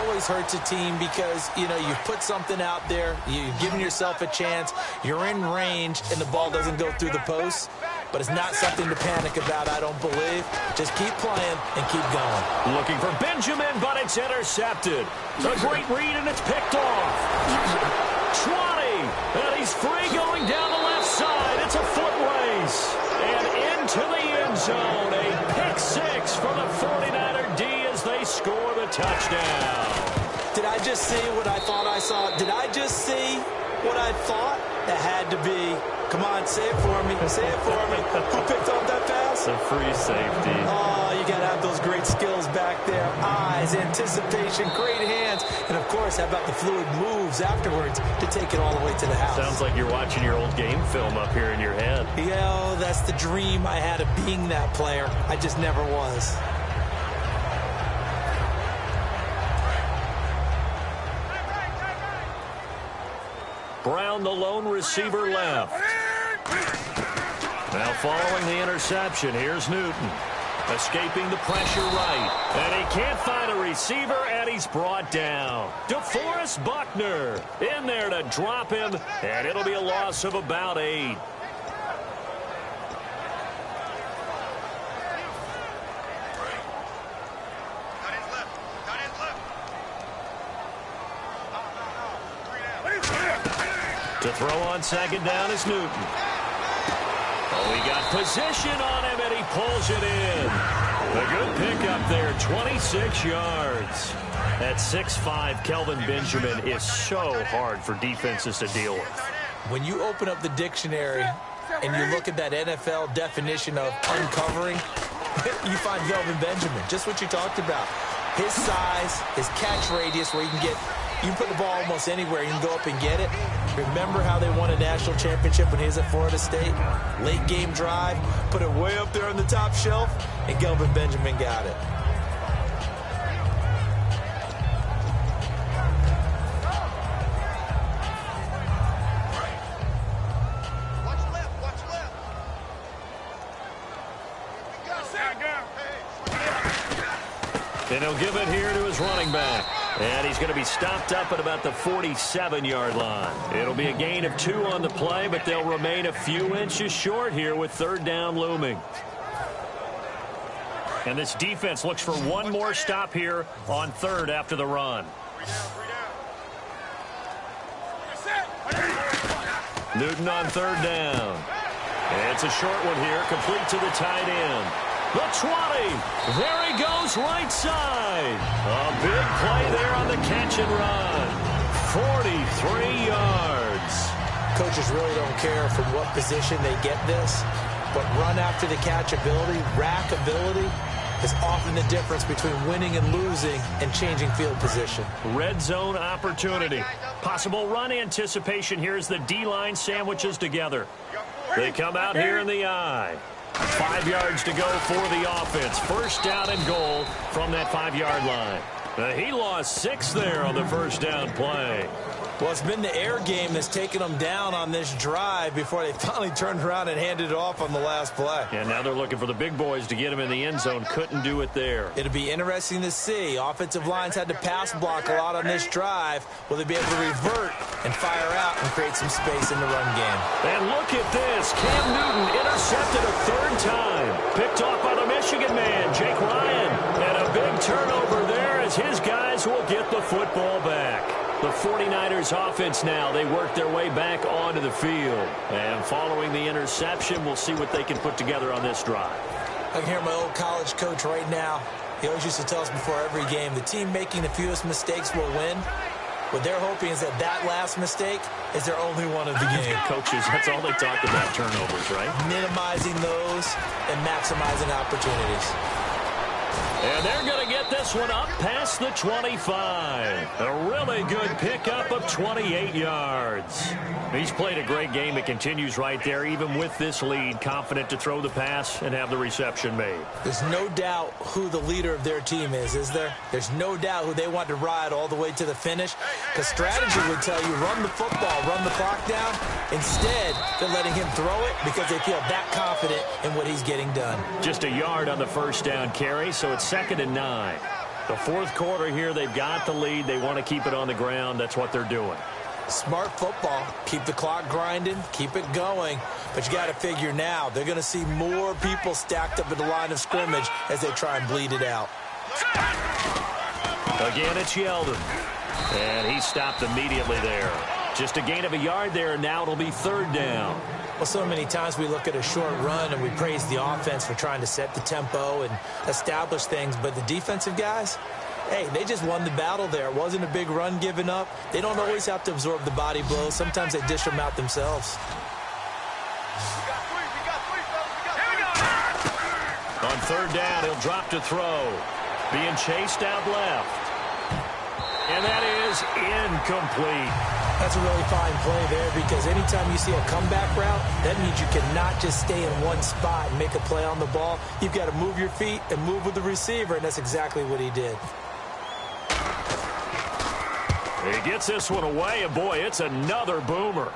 Always hurts a team because, you know, you've put something out there, you've given yourself a chance, you're in range, and the ball doesn't go through the post. But it's not something to panic about, I don't believe. Just keep playing and keep going.
Looking for Benjamin, but it's intercepted. A great read, and it's picked off. 20, and he's free going down the left side. It's a foot race. And into the end zone, a pick 6 for the 49er D as they score the touchdown.
Did I just see what I thought I saw? Did I just see what I thought? That had to be. Come on, say it for me. Say it for me. Who picked up that pass?
A free safety.
Oh, you got to have those great skills back there. Eyes, anticipation, great hands. And, of course, how about the fluid moves afterwards to take it all the way to the house?
Sounds like you're watching your old game film up here in your head.
Yeah, that's the dream I had of being that player. I just never was.
Brown, the lone receiver, left. Now following the interception, here's Newton. Escaping the pressure right. And he can't find a receiver, and he's brought down. DeForest Buckner in there to drop him, and it'll be a loss of about 8. To throw on 2nd down is Newton. Oh, he got position on him, and he pulls it in. A good pickup there, 26 yards. At 6'5", Kelvin Benjamin is so hard for defenses to deal with.
When you open up the dictionary and you look at that NFL definition of uncovering, you find Kelvin Benjamin, just what you talked about. His size, his catch radius where you can put the ball almost anywhere. You can go up and get it. Remember how they won a national championship when he was at Florida State? Late game drive, put it way up there on the top shelf, and Kelvin Benjamin got it.
And he'll give it here to his running back. And he's going to be stopped up at about the 47-yard line. It'll be a gain of 2 on the play, but they'll remain a few inches short here with 3rd down looming. And this defense looks for one more stop here on 3rd after the run. Newton on 3rd down. And it's a short one here, complete to the tight end. The 20. There he goes right side. A big play there on the catch and run. 43 yards.
Coaches really don't care from what position they get this, but run after the catch ability, rack ability, is often the difference between winning and losing and changing field position.
Red zone opportunity. Possible run anticipation here as the D-line sandwiches together. They come out here in the eye. 5 yards to go for the offense. 1st down and goal from that 5-yard line. He lost 6 there on the 1st down play.
Well, it's been the air game that's taken them down on this drive before they finally turned around and handed it off on the last play.
And now they're looking for the big boys to get him in the end zone. Couldn't do it there.
It'll be interesting to see. Offensive lines had to pass block a lot on this drive. Will they be able to revert and fire out and create some space in the run game?
And look at this. Cam Newton intercepted a third time. Picked off by the Michigan man, Jake Ryan. And a big turnover there as his guys will get the football back. The 49ers offense now, they work their way back onto the field. And following the interception, we'll see what they can put together on this drive.
I can hear my old college coach right now. He always used to tell us before every game, the team making the fewest mistakes will win. What they're hoping is that last mistake is their only one of the game.
Coaches, that's all they talk about, turnovers, right?
Minimizing those and maximizing opportunities.
And they're going to get this one up past the 25. A really good pickup of 28 yards. He's played a great game. It continues right there, even with this lead. Confident to throw the pass and have the reception made.
There's no doubt who the leader of their team is there? There's no doubt who they want to ride all the way to the finish. Because strategy would tell you, run the football, run the clock down. Instead, they're letting him throw it because they feel that confident in what he's getting done.
Just a yard on the first down carry, so it's 2nd and 9. The fourth quarter here, they've got the lead. They want to keep it on the ground. That's what they're doing.
Smart football. Keep the clock grinding. Keep it going. But you got to figure now, they're going to see more people stacked up at the line of scrimmage as they try and bleed it out.
Again, it's Yeldon. And he stopped immediately there. Just a gain of a yard there, and now it'll be 3rd down.
Well, so many times we look at a short run and we praise the offense for trying to set the tempo and establish things, but the defensive guys, hey, they just won the battle there. It wasn't a big run given up. They don't always have to absorb the body blows. Sometimes they dish them out themselves.
On 3rd down, he'll drop to throw. Being chased out left. And that is incomplete.
That's a really fine play there because anytime you see a comeback route, that means you cannot just stay in one spot and make a play on the ball. You've got to move your feet and move with the receiver, and that's exactly what he did.
He gets this one away, and boy, it's another boomer.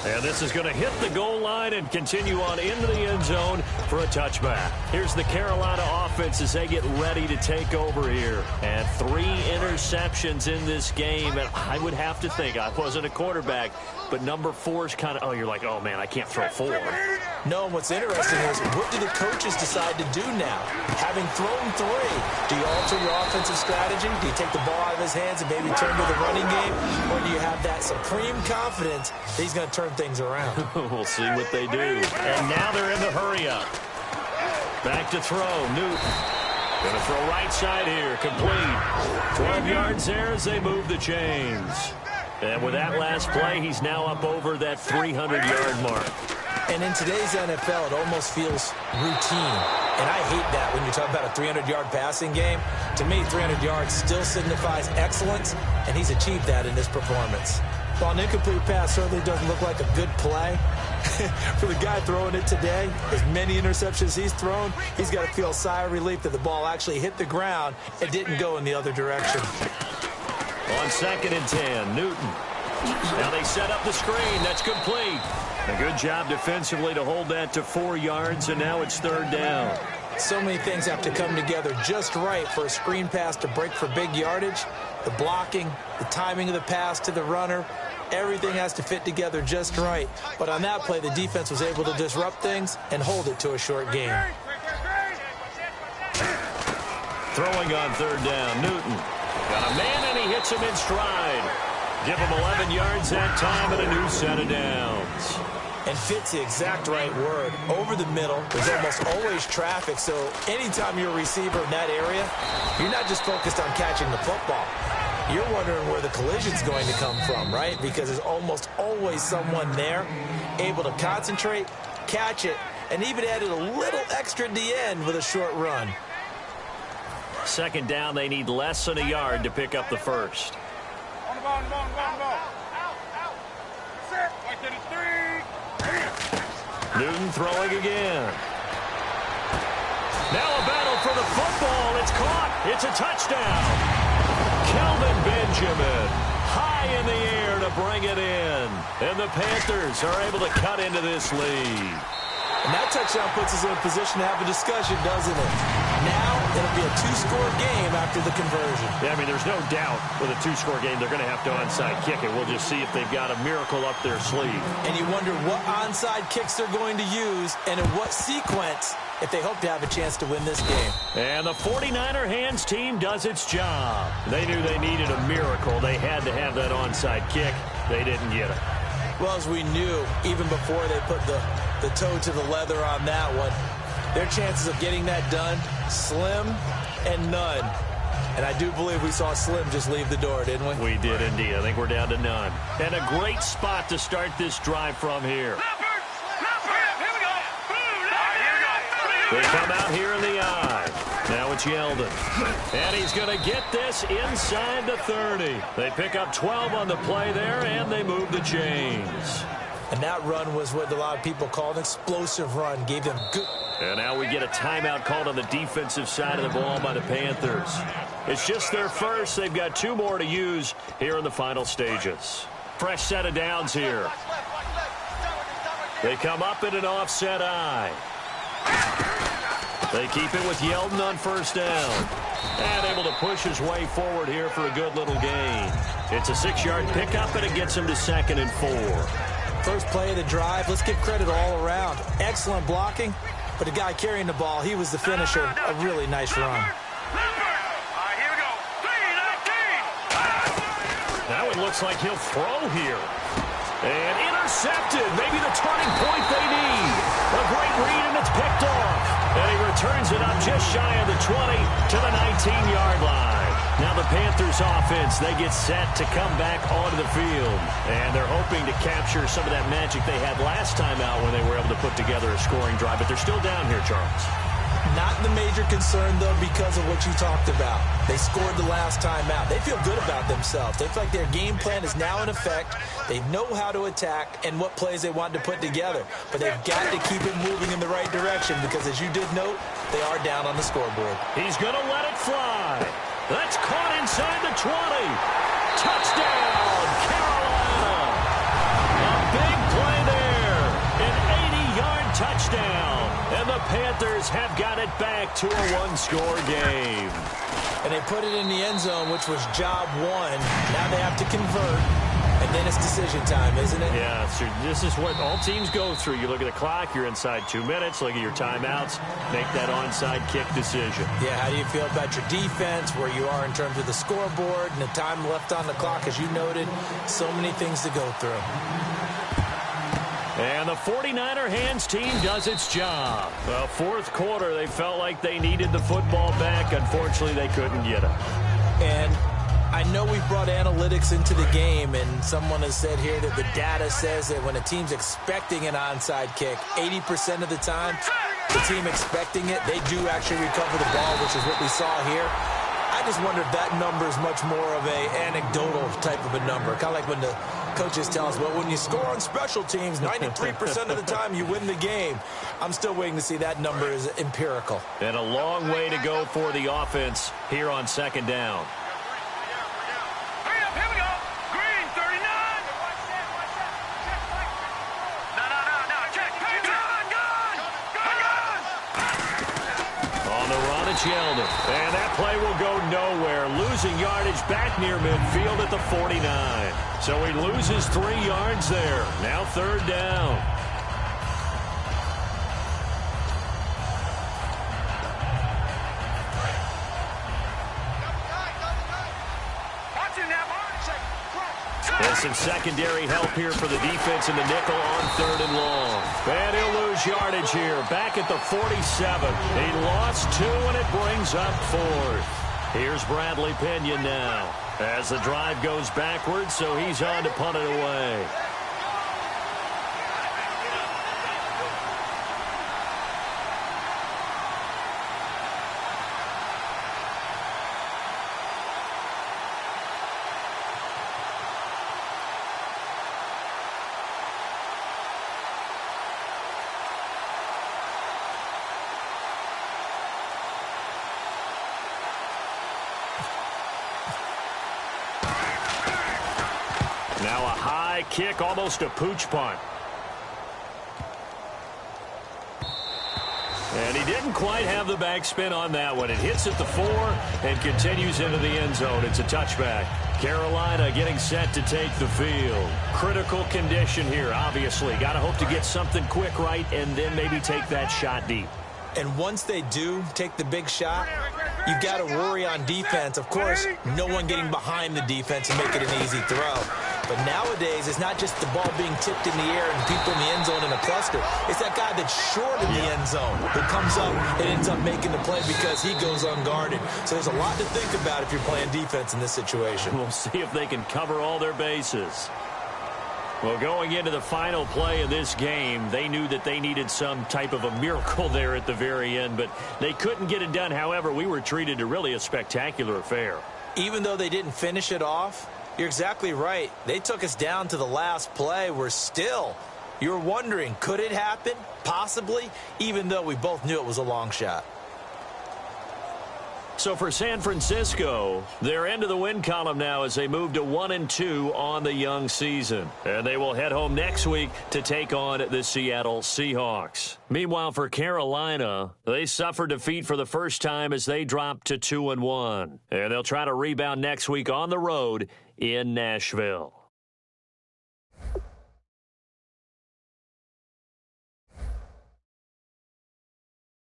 And this is going to hit the goal line and continue on into the end zone for a touchback. Here's the Carolina offense as they get ready to take over here. And 3 interceptions in this game. And I would have to think, I wasn't a quarterback, but number 4 is kind of, oh, you're like, oh, man, I can't throw 4.
No, what's interesting is what do the coaches decide to do now? Having thrown 3, do you alter your offensive strategy? Do you take the ball out of his hands and maybe turn to the running game? Or do you have that supreme confidence that he's going to turn things around?
We'll see what they do. And now they're in the hurry-up. Back to throw. Newton. Going to throw right side here. Complete. 12 yards there as they move the chains. And with that last play, he's now up over that 300-yard mark.
And in today's NFL, it almost feels routine. And I hate that when you talk about a 300-yard passing game. To me, 300 yards still signifies excellence, and he's achieved that in this performance. While an incomplete pass certainly doesn't look like a good play, for the guy throwing it today, as many interceptions he's thrown, he's got to feel a sigh of relief that the ball actually hit the ground and didn't go in the other direction.
On 2nd and 10, Newton. Now they set up the screen. That's complete. A good job defensively to hold that to 4 yards, and now it's 3rd down.
So many things have to come together just right for a screen pass to break for big yardage. The blocking, the timing of the pass to the runner, everything has to fit together just right. But on that play, the defense was able to disrupt things and hold it to a short game.
Throwing on 3rd down, Newton. Got a man, and he hits him in stride. Give him 11 yards that time and a new set of downs.
And fit's the exact right word. Over the middle, there's almost always traffic, so anytime you're a receiver in that area, you're not just focused on catching the football. You're wondering where the collision's going to come from, right? Because there's almost always someone there able to concentrate, catch it, and even added a little extra at the end with a short run.
2nd down, they need less than a yard to pick up the first.
On the ball. That's it. Right to the 3.
Newton throwing again. Now a battle for the football. It's caught. It's a touchdown. Kelvin Benjamin, high in the air to bring it in. And the Panthers are able to cut into this lead.
And that touchdown puts us in a position to have a discussion, doesn't it? Now it'll be a two-score game after the conversion.
Yeah, I mean, there's no doubt with a two-score game they're going to have to onside kick it. We'll just see if they've got a miracle up their sleeve.
And you wonder what onside kicks they're going to use and in what sequence if they hope to have a chance to win this game.
And the 49er hands team does its job. They knew they needed a miracle. They had to have that onside kick. They didn't get it.
Well, as we knew, even before they put the toe to the leather on that one, their chances of getting that done, slim and none. And I do believe we saw Slim just leave the door, didn't we?
We did indeed. I think we're down to none. And a great spot to start this drive from here. They come out here in the eye. Now it's Yeldon. And he's going to get this inside the 30. They pick up 12 on the play there, and they move the chains.
And that run was what a lot of people call an explosive run. Gave them good.
And now we get a timeout called on the defensive side of the ball by the Panthers. It's just their first. They've got 2 more to use here in the final stages. Fresh set of downs here. They come up in an offset eye. They keep it with Yeldon on first down. And able to push his way forward here for a good little gain. It's a 6-yard pickup, and it gets him to 2nd and 4.
First play of the drive. Let's give credit all around. Excellent blocking, but the guy carrying the ball, he was the finisher. A really nice run.
Now it looks like he'll throw here. And intercepted. Maybe the turning point they need. A great read, and it's picked off. And he returns it up just shy of the 20 to the 19-yard line. Now the Panthers offense, they get set to come back onto the field. And they're hoping to capture some of that magic they had last time out when they were able to put together a scoring drive. But they're still down here, Charles.
Not the major concern, though, because of what you talked about. They scored the last time out. They feel good about themselves. They feel like their game plan is now in effect. They know how to attack and what plays they want to put together. But they've got to keep it moving in the right direction because, as you did note, they are down on the scoreboard.
He's going to let it fly. That's caught inside the 20. Touchdown, Carolina. A big play there. An 80-yard touchdown. And the Panthers have got it back to a 1-score game.
And they put it in the end zone, which was job 1. Now they have to convert. And then it's decision time, isn't it?
Yeah, so this is what all teams go through. You look at the clock, you're inside 2 minutes, look at your timeouts, make that onside kick decision.
Yeah, how do you feel about your defense, where you are in terms of the scoreboard, and the time left on the clock, as you noted, so many things to go through.
And the 49er hands team does its job. Well, 4th quarter, they felt like they needed the football back. Unfortunately, they couldn't get it.
And I know we've brought analytics into the game, and someone has said here that the data says that when a team's expecting an onside kick, 80% of the time, the team expecting it, they do actually recover the ball, which is what we saw here. I just wonder if that number is much more of a anecdotal type of a number. Kind of like when the coaches tell us, well, when you score on special teams, 93% of the time you win the game. I'm still waiting to see that number is empirical.
And a long way to go for the offense here on 2nd down.
Here we go. Green, 39. No. Check. Gun.
On the run, it's Yeldon. And that play will go nowhere. Losing yardage back near midfield at the 49. So he loses 3 yards there. Now 3rd down. There's some secondary help here for the defense in the nickel on 3rd and long. And he'll lose yardage here. Back at the 47. He lost 2, and it brings up 4th. Here's Bradley Pinion now as the drive goes backwards, so he's on to punt it away. Now a high kick, almost a pooch punt. And he didn't quite have the backspin on that one. It hits at the 4 and continues into the end zone. It's a touchback. Carolina getting set to take the field. Critical condition here, obviously. Got to hope to get something quick right and then maybe take that shot deep.
And once they do take the big shot, you've got to worry on defense. Of course, no one getting behind the defense and make it an easy throw. But nowadays, it's not just the ball being tipped in the air and people in the end zone in a cluster. It's that guy that's short in the end zone who comes up and ends up making the play because he goes unguarded. So there's a lot to think about if you're playing defense in this situation.
We'll see if they can cover all their bases. Well, going into the final play of this game, they knew that they needed some type of a miracle there at the very end, but they couldn't get it done. However, we were treated to really a spectacular affair.
Even though they didn't finish it off, you're exactly right. They took us down to the last play. You're wondering, could it happen? Possibly, even though we both knew it was a long shot.
So for San Francisco, they're into the win column now as they move to 1-2 on the young season. And they will head home next week to take on the Seattle Seahawks. Meanwhile, for Carolina, they suffered defeat for the first time as they dropped to 2-1. And they'll try to rebound next week on the road in Nashville.